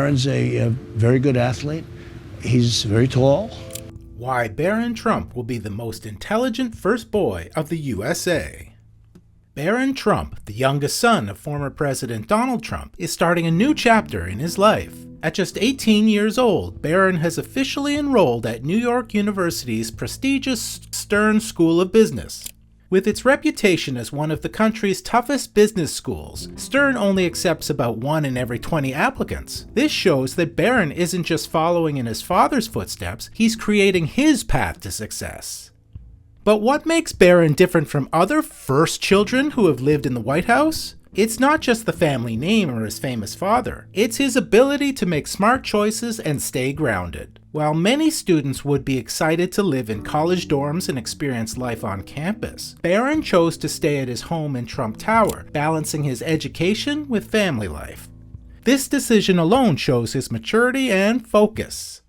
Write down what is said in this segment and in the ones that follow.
Barron's a very good athlete. He's very tall. Why Barron Trump will be the most intelligent first boy of the USA. Barron Trump, the youngest son of former President Donald Trump, is starting a new chapter in his life. At just 18 years old, Barron has officially enrolled at New York University's prestigious Stern School of Business. With its reputation as one of the country's toughest business schools, Stern only accepts about 1 in every 20 applicants. This shows that Barron isn't just following in his father's footsteps, he's creating his path to success. But what makes Barron different from other first children who have lived in the White House? It's not just the family name or his famous father. It's his ability to make smart choices and stay grounded. While many students would be excited to live in college dorms and experience life on campus, Barron chose to stay at his home in Trump Tower, balancing his education with family life. This decision alone shows his maturity and focus.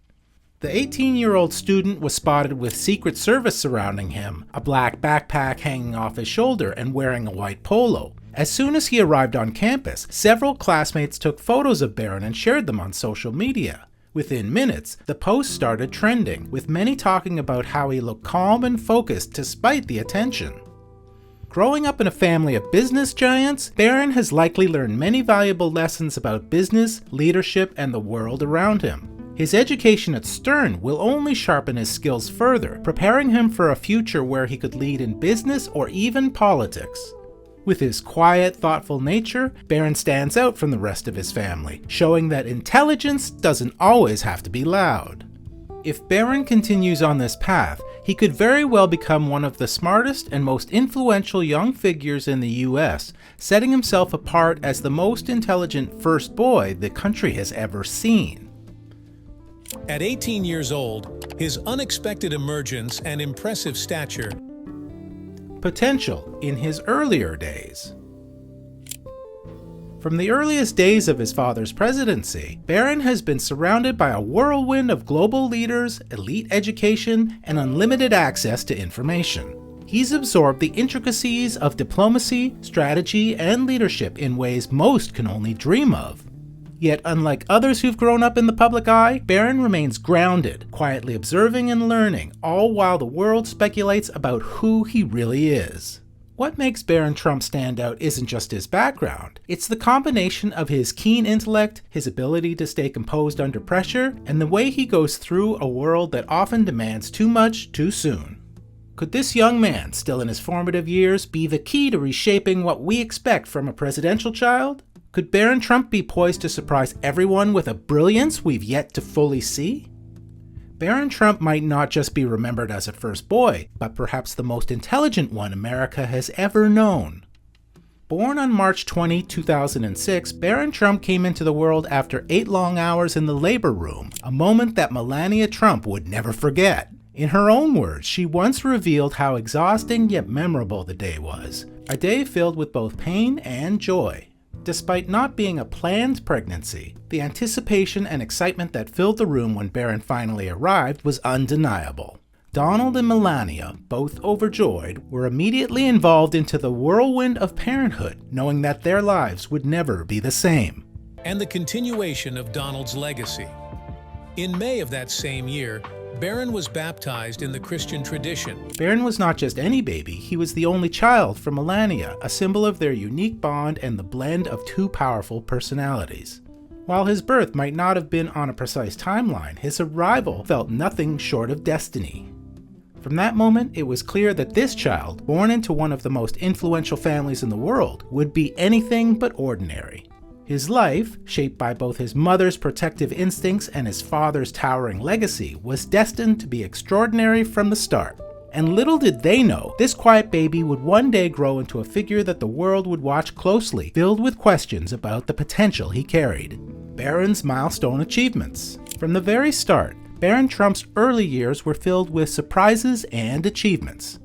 The 18-year-old student was spotted with Secret Service surrounding him, a black backpack hanging off his shoulder and wearing a white polo. As soon as he arrived on campus, several classmates took photos of Barron and shared them on social media. Within minutes, the post started trending, with many talking about how he looked calm and focused despite the attention. Growing up in a family of business giants, Barron has likely learned many valuable lessons about business, leadership, and the world around him. His education at Stern will only sharpen his skills further, preparing him for a future where he could lead in business or even politics. With his quiet, thoughtful nature, Barron stands out from the rest of his family, showing that intelligence doesn't always have to be loud. If Barron continues on this path, he could very well become one of the smartest and most influential young figures in the US, setting himself apart as the most intelligent first boy the country has ever seen. At 18 years old, his unexpected emergence and impressive stature. Potential in his earlier days. From the earliest days of his father's presidency, Barron has been surrounded by a whirlwind of global leaders, elite education, and unlimited access to information. He's absorbed the intricacies of diplomacy, strategy, and leadership in ways most can only dream of. Yet, unlike others who've grown up in the public eye, Barron remains grounded, quietly observing and learning, all while the world speculates about who he really is. What makes Barron Trump stand out isn't just his background, it's the combination of his keen intellect, his ability to stay composed under pressure, and the way he goes through a world that often demands too much too soon. Could this young man, still in his formative years, be the key to reshaping what we expect from a presidential child? Could Barron Trump be poised to surprise everyone with a brilliance we've yet to fully see? Barron Trump might not just be remembered as a first boy, but perhaps the most intelligent one America has ever known. Born on March 20, 2006, Barron Trump came into the world after 8 long hours in the labor room, a moment that Melania Trump would never forget. In her own words, she once revealed how exhausting yet memorable the day was, a day filled with both pain and joy. Despite not being a planned pregnancy, the anticipation and excitement that filled the room when Barron finally arrived was undeniable. Donald and Melania, both overjoyed, were immediately involved into the whirlwind of parenthood, knowing that their lives would never be the same. And the continuation of Donald's legacy. In May of that same year, Barron was baptized in the Christian tradition. Barron was not just any baby, he was the only child from Melania, a symbol of their unique bond and the blend of two powerful personalities. While his birth might not have been on a precise timeline, his arrival felt nothing short of destiny. From that moment, it was clear that this child, born into one of the most influential families in the world, would be anything but ordinary. His life, shaped by both his mother's protective instincts and his father's towering legacy, was destined to be extraordinary from the start. And little did they know, this quiet baby would one day grow into a figure that the world would watch closely, filled with questions about the potential he carried. Barron's milestone achievements. From the very start, Barron Trump's early years were filled with surprises and achievements.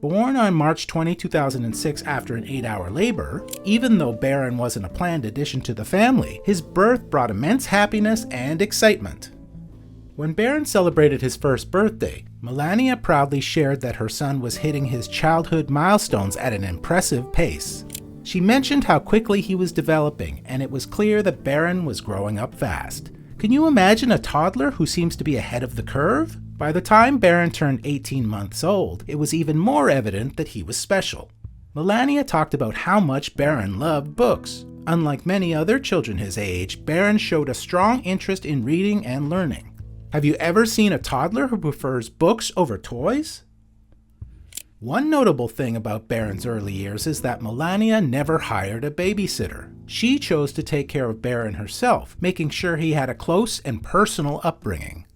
Born on March 20, 2006 after an 8-hour labor, even though Barron wasn't a planned addition to the family, his birth brought immense happiness and excitement. When Barron celebrated his first birthday, Melania proudly shared that her son was hitting his childhood milestones at an impressive pace. She mentioned how quickly he was developing, and it was clear that Barron was growing up fast. Can you imagine a toddler who seems to be ahead of the curve? By the time Barron turned 18 months old, it was even more evident that he was special. Melania talked about how much Barron loved books. Unlike many other children his age, Barron showed a strong interest in reading and learning. Have you ever seen a toddler who prefers books over toys? One notable thing about Barron's early years is that Melania never hired a babysitter. She chose to take care of Barron herself, making sure he had a close and personal upbringing.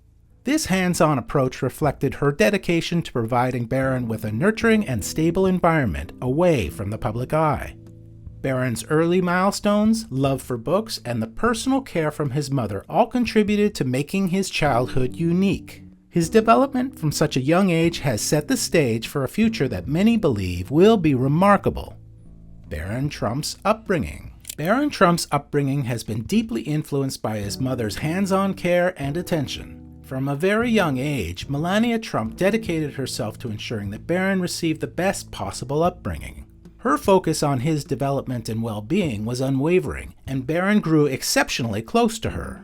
This hands-on approach reflected her dedication to providing Barron with a nurturing and stable environment away from the public eye. Barron's early milestones, love for books, and the personal care from his mother all contributed to making his childhood unique. His development from such a young age has set the stage for a future that many believe will be remarkable. Barron Trump's upbringing. Barron Trump's upbringing has been deeply influenced by his mother's hands-on care and attention. From a very young age, Melania Trump dedicated herself to ensuring that Barron received the best possible upbringing. Her focus on his development and well-being was unwavering, and Barron grew exceptionally close to her.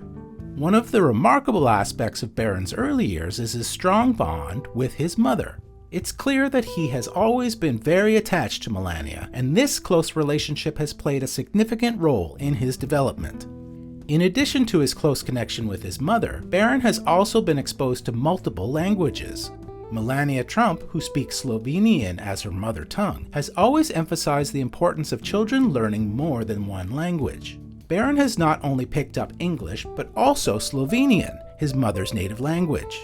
One of the remarkable aspects of Barron's early years is his strong bond with his mother. It's clear that he has always been very attached to Melania, and this close relationship has played a significant role in his development. In addition to his close connection with his mother, Barron has also been exposed to multiple languages. Melania Trump, who speaks Slovenian as her mother tongue, has always emphasized the importance of children learning more than one language. Barron has not only picked up English, but also Slovenian, his mother's native language.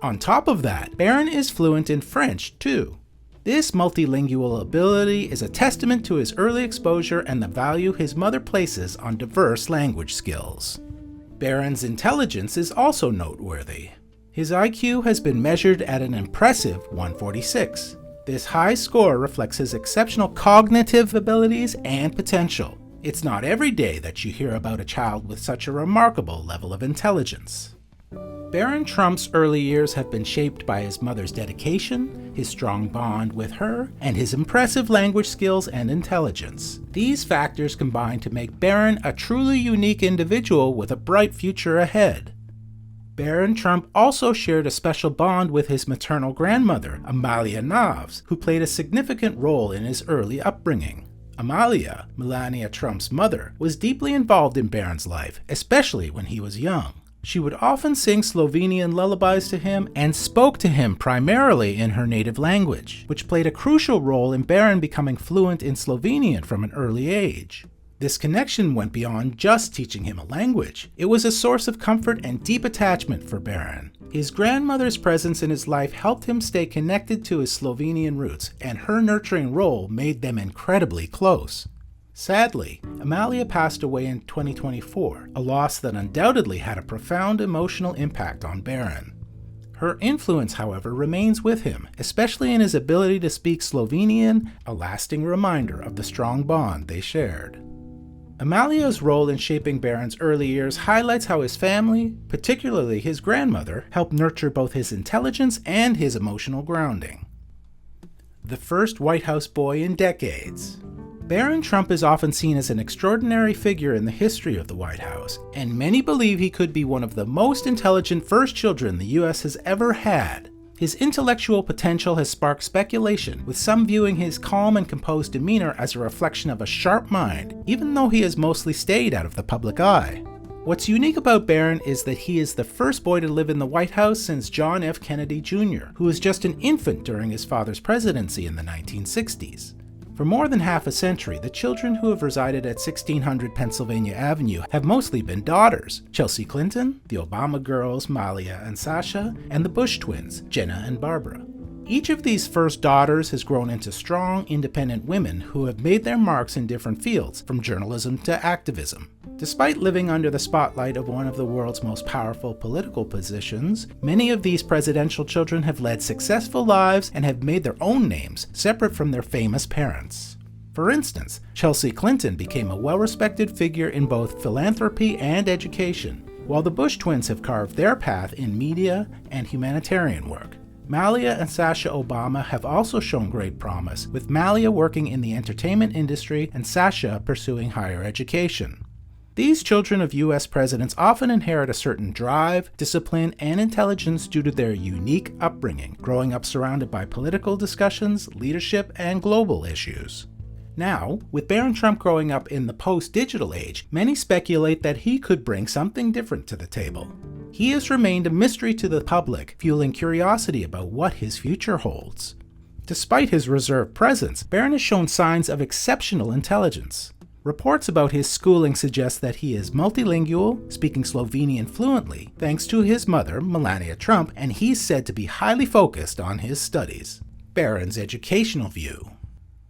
On top of that, Barron is fluent in French, too. This multilingual ability is a testament to his early exposure and the value his mother places on diverse language skills. Barron's intelligence is also noteworthy. His IQ has been measured at an impressive 146. This high score reflects his exceptional cognitive abilities and potential. It's not every day that you hear about a child with such a remarkable level of intelligence. Barron Trump's early years have been shaped by his mother's dedication, his strong bond with her, and his impressive language skills and intelligence. These factors combine to make Barron a truly unique individual with a bright future ahead. Barron Trump also shared a special bond with his maternal grandmother, Amalia Naves, who played a significant role in his early upbringing. Amalia, Melania Trump's mother, was deeply involved in Barron's life, especially when he was young. She would often sing Slovenian lullabies to him and spoke to him primarily in her native language, which played a crucial role in Barron becoming fluent in Slovenian from an early age. This connection went beyond just teaching him a language. It was a source of comfort and deep attachment for Barron. His grandmother's presence in his life helped him stay connected to his Slovenian roots, and her nurturing role made them incredibly close. Sadly, Amalia passed away in 2024, a loss that undoubtedly had a profound emotional impact on Barron. Her influence, however, remains with him, especially in his ability to speak Slovenian, a lasting reminder of the strong bond they shared. Amalia's role in shaping Barron's early years highlights how his family, particularly his grandmother, helped nurture both his intelligence and his emotional grounding. The first White House boy in decades. Barron Trump is often seen as an extraordinary figure in the history of the White House, and many believe he could be one of the most intelligent first children the U.S. has ever had. His intellectual potential has sparked speculation, with some viewing his calm and composed demeanor as a reflection of a sharp mind, even though he has mostly stayed out of the public eye. What's unique about Barron is that he is the first boy to live in the White House since John F. Kennedy Jr., who was just an infant during his father's presidency in the 1960s. For more than half a century, the children who have resided at 1600 Pennsylvania Avenue have mostly been daughters: Chelsea Clinton, the Obama girls Malia and Sasha, and the Bush twins, Jenna and Barbara. Each of these first daughters has grown into strong, independent women who have made their marks in different fields, from journalism to activism. Despite living under the spotlight of one of the world's most powerful political positions, many of these presidential children have led successful lives and have made their own names, separate from their famous parents. For instance, Chelsea Clinton became a well-respected figure in both philanthropy and education, while the Bush twins have carved their path in media and humanitarian work. Malia and Sasha Obama have also shown great promise, with Malia working in the entertainment industry and Sasha pursuing higher education. These children of U.S. presidents often inherit a certain drive, discipline, and intelligence due to their unique upbringing, growing up surrounded by political discussions, leadership, and global issues. Now, with Barron Trump growing up in the post-digital age, many speculate that he could bring something different to the table. He has remained a mystery to the public, fueling curiosity about what his future holds. Despite his reserved presence, Barron has shown signs of exceptional intelligence. Reports about his schooling suggest that he is multilingual, speaking Slovenian fluently, thanks to his mother, Melania Trump, and he's said to be highly focused on his studies. Barron's educational view.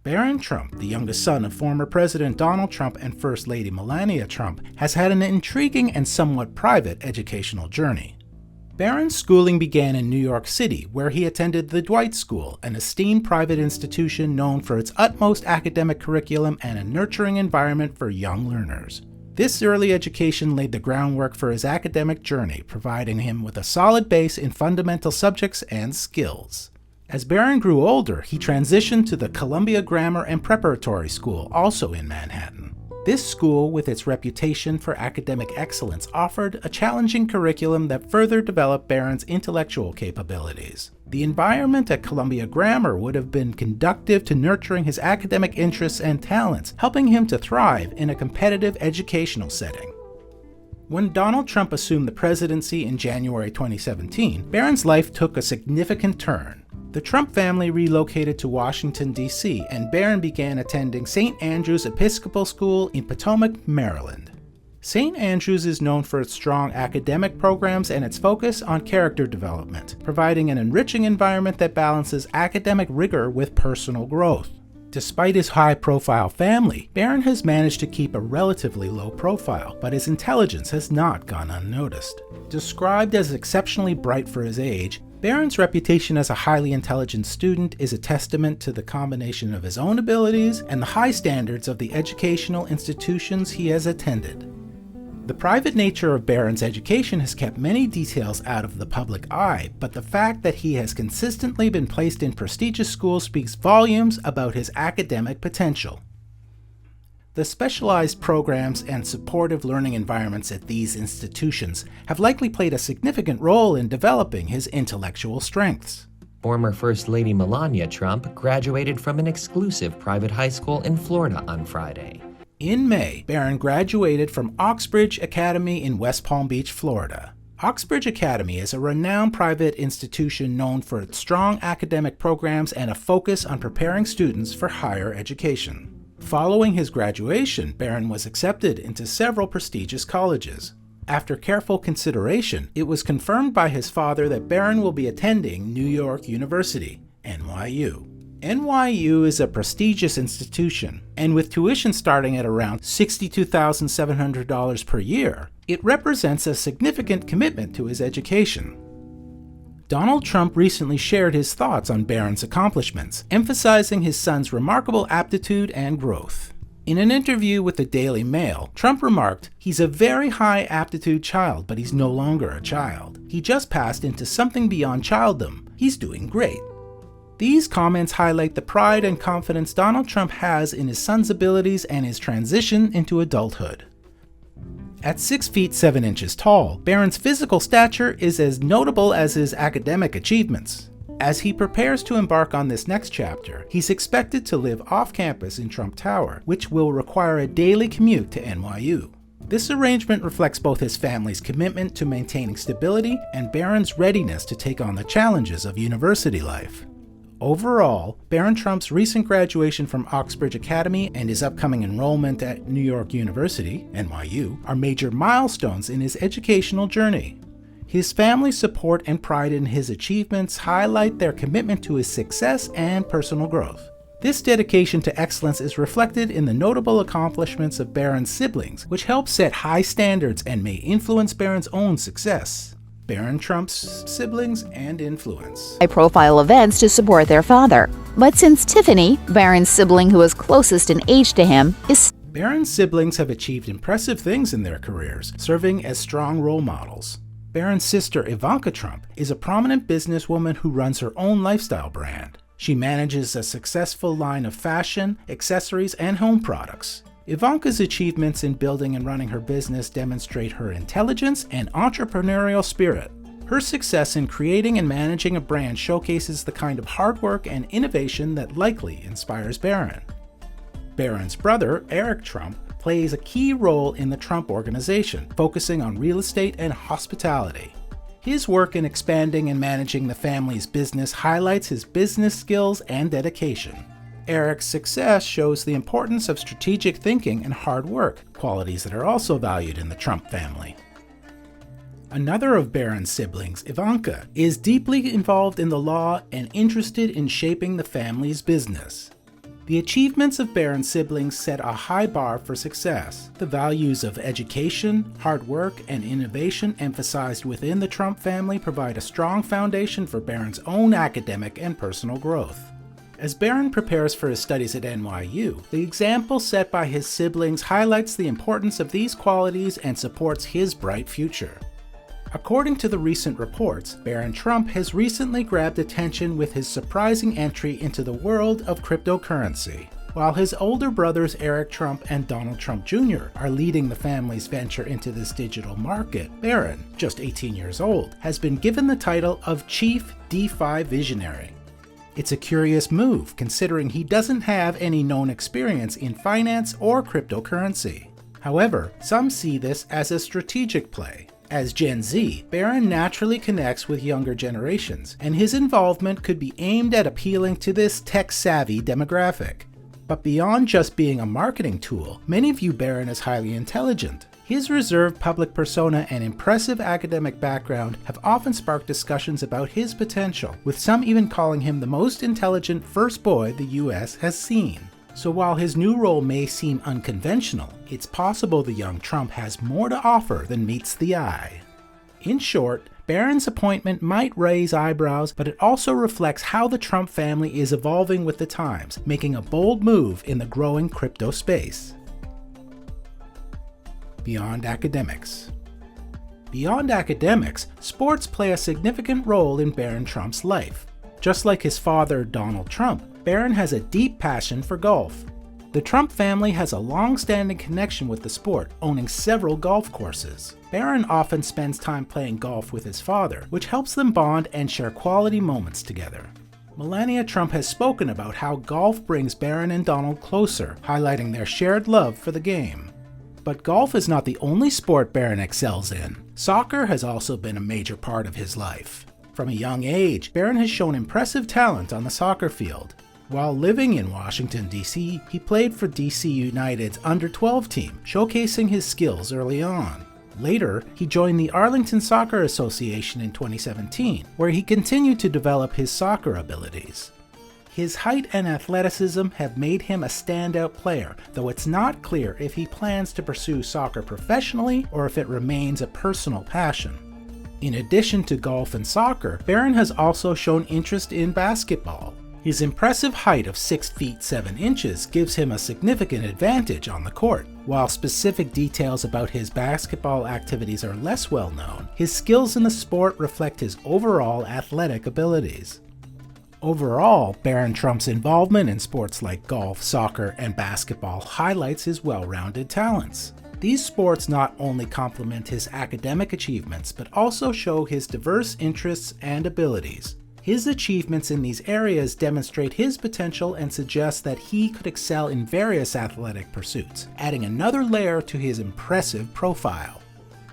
Barron Trump, the youngest son of former President Donald Trump and First Lady Melania Trump, has had an intriguing and somewhat private educational journey. Barron's schooling began in New York City, where he attended the Dwight School, an esteemed private institution known for its utmost academic curriculum and a nurturing environment for young learners. This early education laid the groundwork for his academic journey, providing him with a solid base in fundamental subjects and skills. As Barron grew older, he transitioned to the Columbia Grammar and Preparatory School, also in Manhattan. This school, with its reputation for academic excellence, offered a challenging curriculum that further developed Barron's intellectual capabilities. The environment at Columbia Grammar would have been conducive to nurturing his academic interests and talents, helping him to thrive in a competitive educational setting. When Donald Trump assumed the presidency in January 2017, Barron's life took a significant turn. The Trump family relocated to Washington, D.C., and Barron began attending St. Andrew's Episcopal School in Potomac, Maryland. St. Andrews is known for its strong academic programs and its focus on character development, providing an enriching environment that balances academic rigor with personal growth. Despite his high-profile family, Barron has managed to keep a relatively low profile, but his intelligence has not gone unnoticed. Described as exceptionally bright for his age, Barron's reputation as a highly intelligent student is a testament to the combination of his own abilities and the high standards of the educational institutions he has attended. The private nature of Barron's education has kept many details out of the public eye, but the fact that he has consistently been placed in prestigious schools speaks volumes about his academic potential. The specialized programs and supportive learning environments at these institutions have likely played a significant role in developing his intellectual strengths. Former First Lady Melania Trump graduated from an exclusive private high school in Florida on Friday. In May, Barron graduated from Oxbridge Academy in West Palm Beach, Florida. Oxbridge Academy is a renowned private institution known for its strong academic programs and a focus on preparing students for higher education. Following his graduation, Barron was accepted into several prestigious colleges. After careful consideration, it was confirmed by his father that Barron will be attending New York University, NYU. NYU is a prestigious institution, and with tuition starting at around $62,700 per year, it represents a significant commitment to his education. Donald Trump recently shared his thoughts on Barron's accomplishments, emphasizing his son's remarkable aptitude and growth. In an interview with the Daily Mail, Trump remarked, "He's a very high aptitude child, but he's no longer a child. He just passed into something beyond childdom. He's doing great." These comments highlight the pride and confidence Donald Trump has in his son's abilities and his transition into adulthood. At 6 feet 7 inches tall, Barron's physical stature is as notable as his academic achievements. As he prepares to embark on this next chapter, he's expected to live off campus in Trump Tower, which will require a daily commute to NYU. This arrangement reflects both his family's commitment to maintaining stability and Barron's readiness to take on the challenges of university life. Overall, Barron Trump's recent graduation from Oxbridge Academy and his upcoming enrollment at New York University, NYU, are major milestones in his educational journey. His family's support and pride in his achievements highlight their commitment to his success and personal growth. This dedication to excellence is reflected in the notable accomplishments of Barron's siblings, which help set high standards and may influence Barron's own success. Barron Trump's siblings and influence. High-profile events to support their father. But since Tiffany, Barron's sibling who is closest in age to him, is Barron's siblings have achieved impressive things in their careers, serving as strong role models. Barron's sister Ivanka Trump is a prominent businesswoman who runs her own lifestyle brand. She manages a successful line of fashion, accessories, and home products. Ivanka's achievements in building and running her business demonstrate her intelligence and entrepreneurial spirit. Her success in creating and managing a brand showcases the kind of hard work and innovation that likely inspires Barron. Barron's brother, Eric Trump, plays a key role in the Trump organization, focusing on real estate and hospitality. His work in expanding and managing the family's business highlights his business skills and dedication. Eric's success shows the importance of strategic thinking and hard work, qualities that are also valued in the Trump family. Another of Barron's siblings, Ivanka, is deeply involved in the law and interested in shaping the family's business. The achievements of Barron's siblings set a high bar for success. The values of education, hard work, and innovation emphasized within the Trump family provide a strong foundation for Barron's own academic and personal growth. As Barron prepares for his studies at NYU, the example set by his siblings highlights the importance of these qualities and supports his bright future. According to the recent reports, Barron Trump has recently grabbed attention with his surprising entry into the world of cryptocurrency. While his older brothers Eric Trump and Donald Trump Jr. are leading the family's venture into this digital market, Barron, just 18 years old, has been given the title of Chief DeFi Visionary. It's a curious move, considering he doesn't have any known experience in finance or cryptocurrency. However, some see this as a strategic play. As Gen Z, Barron naturally connects with younger generations, and his involvement could be aimed at appealing to this tech-savvy demographic. But beyond just being a marketing tool, many view Barron as highly intelligent. His reserved public persona and impressive academic background have often sparked discussions about his potential, with some even calling him the most intelligent first boy the US has seen. So while his new role may seem unconventional, it's possible the young Trump has more to offer than meets the eye. In short, Barron's appointment might raise eyebrows, but it also reflects how the Trump family is evolving with the times, making a bold move in the growing crypto space. Beyond academics. Beyond academics, sports play a significant role in Barron Trump's life. Just like his father, Donald Trump, Barron has a deep passion for golf. The Trump family has a long-standing connection with the sport, owning several golf courses. Barron often spends time playing golf with his father, which helps them bond and share quality moments together. Melania Trump has spoken about how golf brings Barron and Donald closer, highlighting their shared love for the game. But golf is not the only sport Barron excels in. Soccer has also been a major part of his life. From a young age, Barron has shown impressive talent on the soccer field. While living in Washington, D.C., he played for D.C. United's under-12 team, showcasing his skills early on. Later, he joined the Arlington Soccer Association in 2017, where he continued to develop his soccer abilities. His height and athleticism have made him a standout player, though it's not clear if he plans to pursue soccer professionally or if it remains a personal passion. In addition to golf and soccer, Barron has also shown interest in basketball. His impressive height of 6 feet 7 inches gives him a significant advantage on the court. While specific details about his basketball activities are less well known, his skills in the sport reflect his overall athletic abilities. Overall, Barron Trump's involvement in sports like golf, soccer, and basketball highlights his well-rounded talents. These sports not only complement his academic achievements, but also show his diverse interests and abilities. His achievements in these areas demonstrate his potential and suggest that he could excel in various athletic pursuits, adding another layer to his impressive profile.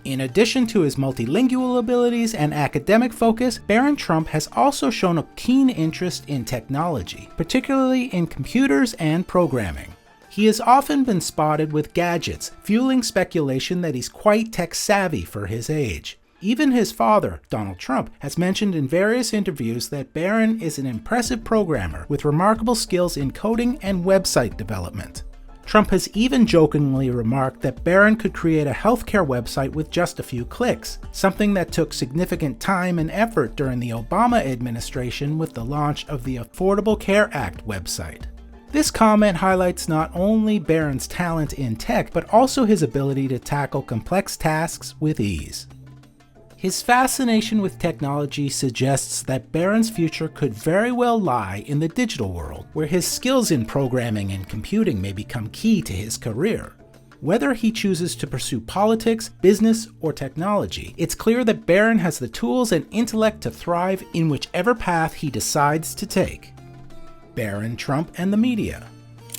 In addition to his multilingual abilities and academic focus, Barron Trump has also shown a keen interest in technology, particularly in computers and programming. He has often been spotted with gadgets, fueling speculation that he's quite tech-savvy for his age. Even his father, Donald Trump, has mentioned in various interviews that Barron is an impressive programmer with remarkable skills in coding and website development. Trump has even jokingly remarked that Barron could create a healthcare website with just a few clicks, something that took significant time and effort during the Obama administration with the launch of the Affordable Care Act website. This comment highlights not only Barron's talent in tech, but also his ability to tackle complex tasks with ease. His fascination with technology suggests that Barron's future could very well lie in the digital world, where his skills in programming and computing may become key to his career. Whether he chooses to pursue politics, business, or technology, it's clear that Barron has the tools and intellect to thrive in whichever path he decides to take. Barron Trump and the media.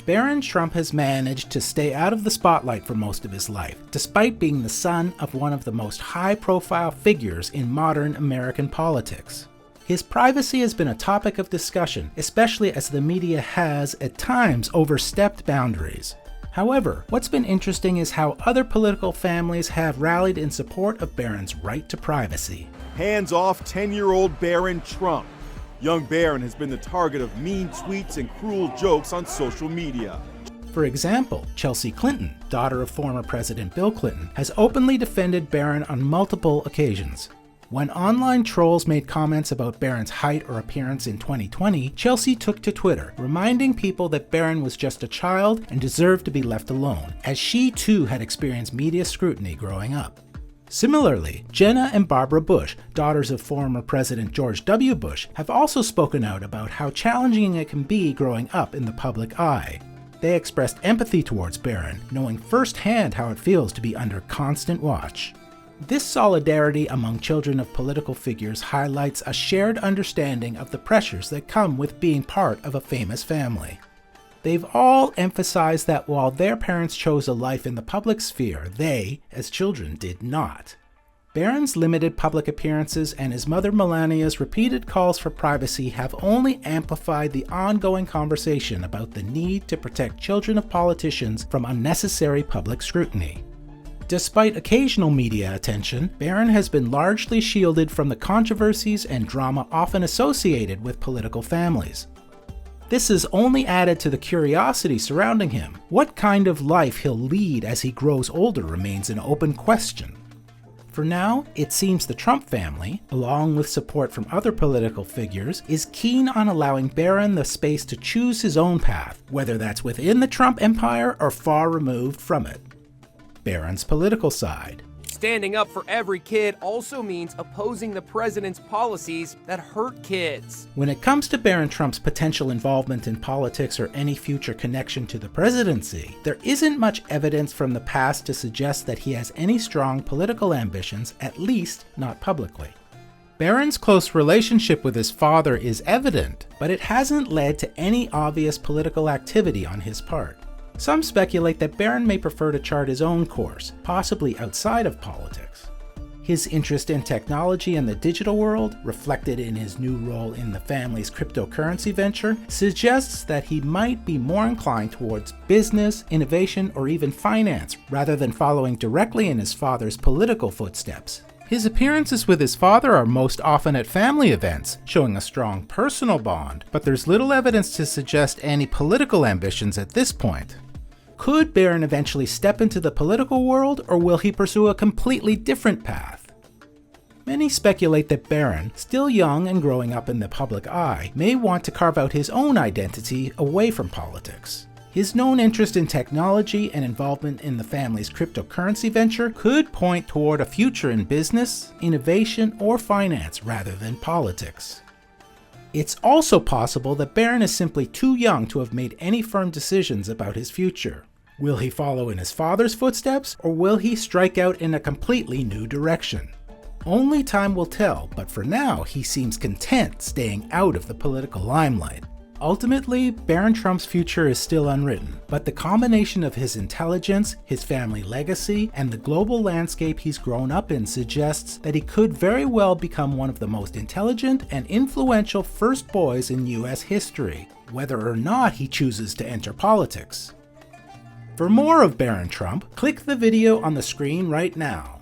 Barron Trump has managed to stay out of the spotlight for most of his life, despite being the son of one of the most high-profile figures in modern American politics. His privacy has been a topic of discussion, especially as the media has, at times, overstepped boundaries. However, what's been interesting is how other political families have rallied in support of Barron's right to privacy. Hands off 10-year-old Barron Trump. Young Barron has been the target of mean tweets and cruel jokes on social media. For example, Chelsea Clinton, daughter of former President Bill Clinton, has openly defended Barron on multiple occasions. When online trolls made comments about Barron's height or appearance in 2020, Chelsea took to Twitter, reminding people that Barron was just a child and deserved to be left alone, as she too had experienced media scrutiny growing up. Similarly, Jenna and Barbara Bush, daughters of former President George W. Bush, have also spoken out about how challenging it can be growing up in the public eye. They expressed empathy towards Barron, knowing firsthand how it feels to be under constant watch. This solidarity among children of political figures highlights a shared understanding of the pressures that come with being part of a famous family. They've all emphasized that while their parents chose a life in the public sphere, they, as children, did not. Barron's limited public appearances and his mother Melania's repeated calls for privacy have only amplified the ongoing conversation about the need to protect children of politicians from unnecessary public scrutiny. Despite occasional media attention, Barron has been largely shielded from the controversies and drama often associated with political families. This has only added to the curiosity surrounding him. What kind of life he'll lead as he grows older remains an open question. For now, it seems the Trump family, along with support from other political figures, is keen on allowing Barron the space to choose his own path, whether that's within the Trump empire or far removed from it. Barron's political side. Standing up for every kid also means opposing the president's policies that hurt kids. When it comes to Barron Trump's potential involvement in politics or any future connection to the presidency, there isn't much evidence from the past to suggest that he has any strong political ambitions, at least not publicly. Barron's close relationship with his father is evident, but it hasn't led to any obvious political activity on his part. Some speculate that Barron may prefer to chart his own course, possibly outside of politics. His interest in technology and the digital world, reflected in his new role in the family's cryptocurrency venture, suggests that he might be more inclined towards business, innovation, or even finance, rather than following directly in his father's political footsteps. His appearances with his father are most often at family events, showing a strong personal bond, but there's little evidence to suggest any political ambitions at this point. Could Barron eventually step into the political world, or will he pursue a completely different path? Many speculate that Barron, still young and growing up in the public eye, may want to carve out his own identity away from politics. His known interest in technology and involvement in the family's cryptocurrency venture could point toward a future in business, innovation, or finance rather than politics. It's also possible that Barron is simply too young to have made any firm decisions about his future. Will he follow in his father's footsteps, or will he strike out in a completely new direction? Only time will tell, but for now he seems content staying out of the political limelight. Ultimately, Barron Trump's future is still unwritten, but the combination of his intelligence, his family legacy, and the global landscape he's grown up in suggests that he could very well become one of the most intelligent and influential first boys in US history, whether or not he chooses to enter politics. For more of Barron Trump, click the video on the screen right now.